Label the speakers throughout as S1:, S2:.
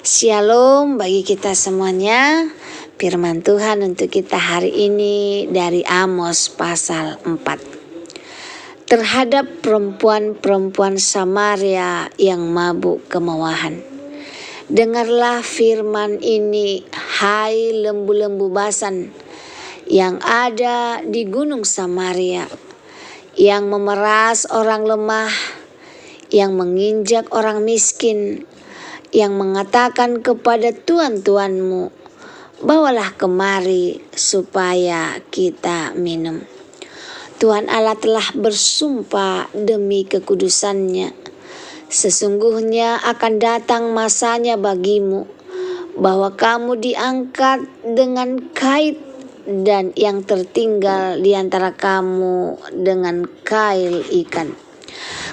S1: Shalom bagi kita semuanya. Firman Tuhan untuk kita hari ini dari Amos pasal 4. Terhadap perempuan-perempuan Samaria yang mabuk kemewahan. Dengarlah firman ini, hai lembu-lembu Basan yang ada di gunung Samaria, yang memeras orang lemah, yang menginjak orang miskin, yang mengatakan kepada tuan-tuanmu, bawalah kemari supaya kita minum. Tuhan Allah telah bersumpah demi kekudusannya, sesungguhnya akan datang masanya bagimu, bahwa kamu diangkat dengan kait, dan yang tertinggal di antara kamu dengan kail ikan.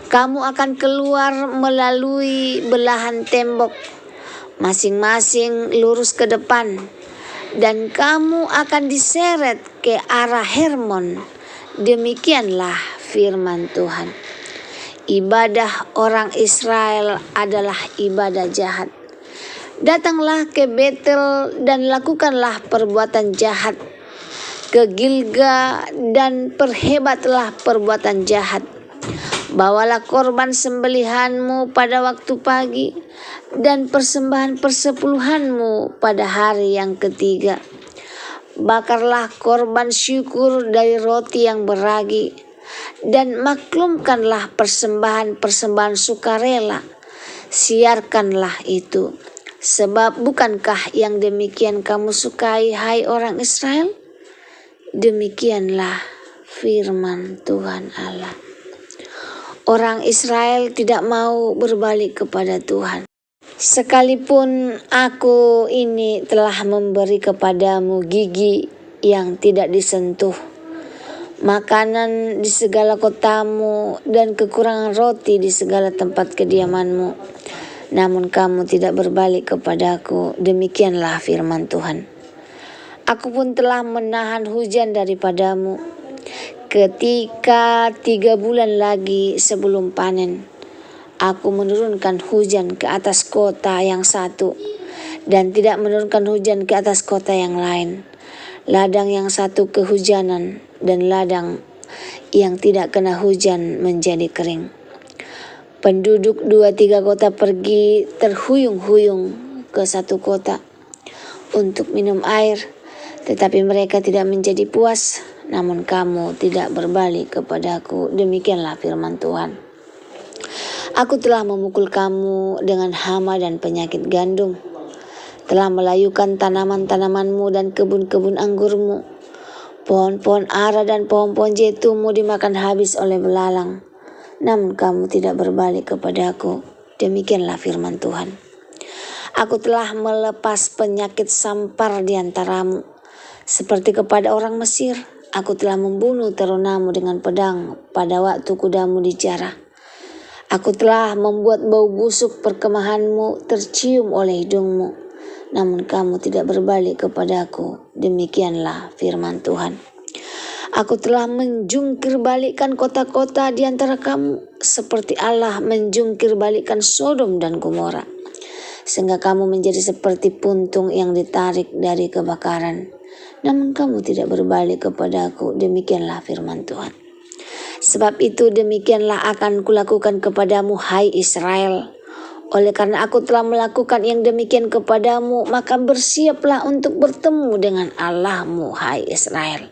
S1: Kamu akan keluar melalui belahan tembok, masing-masing lurus ke depan, dan kamu akan diseret ke arah Hermon. Demikianlah firman Tuhan. Ibadah orang Israel adalah ibadah jahat. Datanglah ke Betel dan lakukanlah perbuatan jahat. Ke Gilgal dan perhebatlah perbuatan jahat. Bawalah korban sembelihanmu pada waktu pagi, dan persembahan persepuluhanmu pada hari yang ketiga. Bakarlah korban syukur dari roti yang beragi, dan maklumkanlah persembahan-persembahan sukarela. Siarkanlah itu, sebab bukankah yang demikian kamu sukai, hai orang Israel? Demikianlah firman Tuhan Allah. Orang Israel tidak mau berbalik kepada Tuhan. Sekalipun aku ini telah memberi kepadamu gigi yang tidak disentuh, makanan di segala kotamu, dan kekurangan roti di segala tempat kediamanmu, namun kamu tidak berbalik kepadaku, demikianlah firman Tuhan. Aku pun telah menahan hujan daripadamu, ketika 3 bulan lagi sebelum panen, aku menurunkan hujan ke atas kota yang satu, dan tidak menurunkan hujan ke atas kota yang lain. Ladang yang satu kehujanan, dan ladang yang tidak kena hujan menjadi kering. Penduduk 2-3 kota pergi terhuyung-huyung ke satu kota untuk minum air, tetapi mereka tidak menjadi puas. Namun kamu tidak berbalik kepadaku, demikianlah firman Tuhan. Aku telah memukul kamu dengan hama dan penyakit gandum, telah melayukan tanaman-tanamanmu dan kebun-kebun anggurmu. Pohon-pohon ara dan pohon-pohon jaitummu dimakan habis oleh belalang, namun kamu tidak berbalik kepadaku, demikianlah firman Tuhan. Aku telah melepas penyakit sampar di antaramu, seperti kepada orang Mesir. Aku telah membunuh terunamu dengan pedang pada waktu kudamu dijarah. Aku telah membuat bau busuk perkemahanmu tercium oleh hidungmu, namun kamu tidak berbalik kepadaku, demikianlah firman Tuhan. Aku telah menjungkir balikkan kota-kota di antara kamu, seperti Allah menjungkir balikkan Sodom dan Gomora, sehingga kamu menjadi seperti puntung yang ditarik dari kebakaran. Namun kamu tidak berbalik kepadaku, demikianlah firman Tuhan. Sebab itu demikianlah akan kulakukan kepadamu, hai Israel. Oleh karena aku telah melakukan yang demikian kepadamu, maka bersiaplah untuk bertemu dengan Allahmu, hai Israel.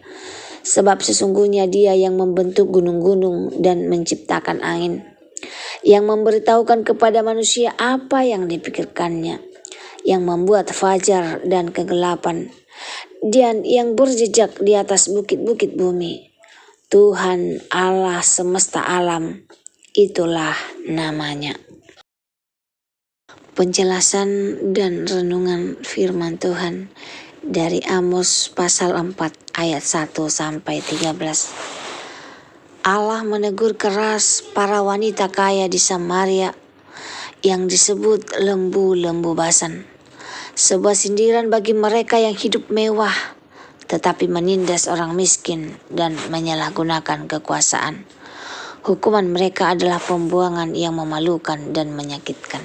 S1: Sebab sesungguhnya Dia yang membentuk gunung-gunung dan menciptakan angin, yang memberitahukan kepada manusia apa yang dipikirkannya, yang membuat fajar dan kegelapan, dan yang berjejak di atas bukit-bukit bumi. Tuhan Allah semesta alam, itulah namanya. Penjelasan dan renungan firman Tuhan dari Amos pasal 4 ayat 1 sampai 13. Allah menegur keras para wanita kaya di Samaria yang disebut lembu-lembu Basan. Sebuah sindiran bagi mereka yang hidup mewah, tetapi menindas orang miskin dan menyalahgunakan kekuasaan. Hukuman mereka adalah pembuangan yang memalukan dan menyakitkan.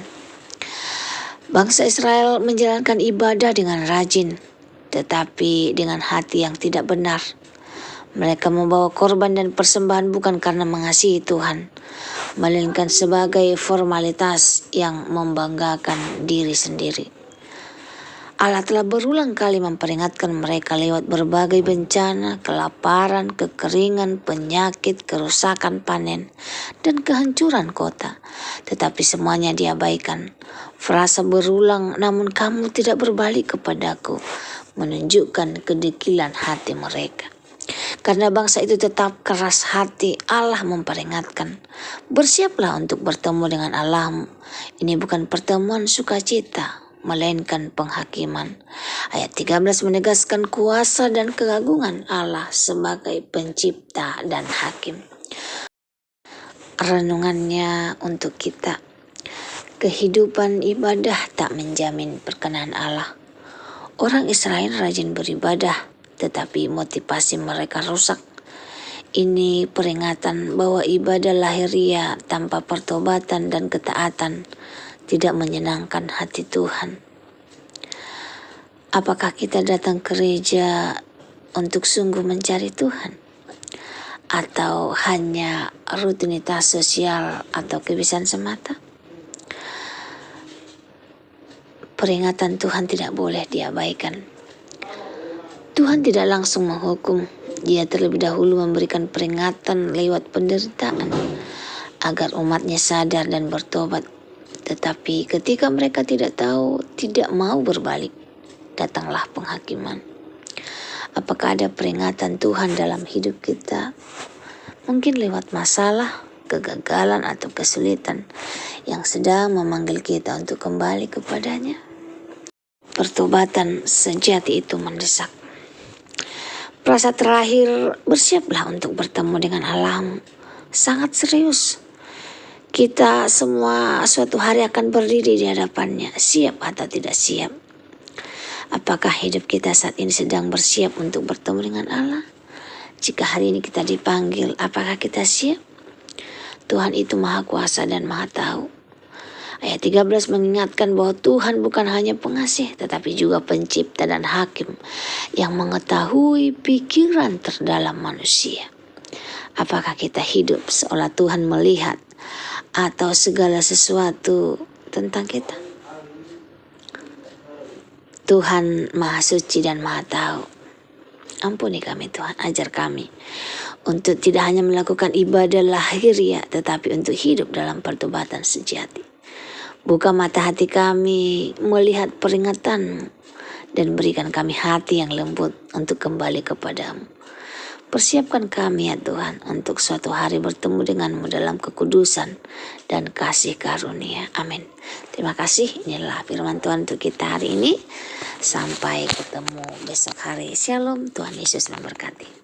S1: Bangsa Israel menjalankan ibadah dengan rajin, tetapi dengan hati yang tidak benar. Mereka membawa korban dan persembahan bukan karena mengasihi Tuhan, melainkan sebagai formalitas yang membanggakan diri sendiri. Allah telah berulang kali memperingatkan mereka lewat berbagai bencana, kelaparan, kekeringan, penyakit, kerusakan panen, dan kehancuran kota. Tetapi semuanya diabaikan. Frasa berulang, namun kamu tidak berbalik kepadaku, menunjukkan kedekilan hati mereka. Karena bangsa itu tetap keras hati, Allah memperingatkan, bersiaplah untuk bertemu dengan Allahmu. Ini bukan pertemuan sukacita, melainkan penghakiman. Ayat 13 menegaskan kuasa dan keagungan Allah sebagai pencipta dan hakim. Renungannya untuk kita. Kehidupan ibadah tak menjamin perkenan Allah. Orang Israel rajin beribadah, tetapi motivasi mereka rusak. Ini peringatan bahwa ibadah lahiriah tanpa pertobatan dan ketaatan tidak menyenangkan hati Tuhan. Apakah kita datang ke gereja untuk sungguh mencari Tuhan? Atau hanya rutinitas sosial atau kebiasaan semata? Peringatan Tuhan tidak boleh diabaikan. Tuhan tidak langsung menghukum. Dia terlebih dahulu memberikan peringatan lewat penderitaan agar umatnya sadar dan bertobat. Tetapi ketika mereka tidak tahu, tidak mau berbalik, datanglah penghakiman. Apakah ada peringatan Tuhan dalam hidup kita? Mungkin lewat masalah, kegagalan, atau kesulitan yang sedang memanggil kita untuk kembali kepadanya. Pertobatan sejati itu mendesak. Frasa terakhir, bersiaplah untuk bertemu dengan Allahmu. Sangat serius. Kita semua suatu hari akan berdiri di hadapannya, siap atau tidak siap. Apakah hidup kita saat ini sedang bersiap untuk bertemu dengan Allah? Jika hari ini kita dipanggil, apakah kita siap? Tuhan itu Maha Kuasa dan Maha Tahu. Ayat 13 mengingatkan bahwa Tuhan bukan hanya pengasih, tetapi juga pencipta dan hakim yang mengetahui pikiran terdalam manusia. Apakah kita hidup seolah Tuhan melihat atau segala sesuatu tentang kita? Tuhan Maha Suci dan Maha Tahu. Ampuni kami Tuhan, ajar kami untuk tidak hanya melakukan ibadah lahiriah, tetapi untuk hidup dalam pertobatan sejati. Buka mata hati kami melihat peringatan dan berikan kami hati yang lembut untuk kembali kepadamu. Persiapkan kami ya Tuhan untuk suatu hari bertemu denganmu dalam kekudusan dan kasih karunia. Amin. Terima kasih. Inilah firman Tuhan untuk kita hari ini. Sampai ketemu besok hari. Shalom. Tuhan Yesus memberkati.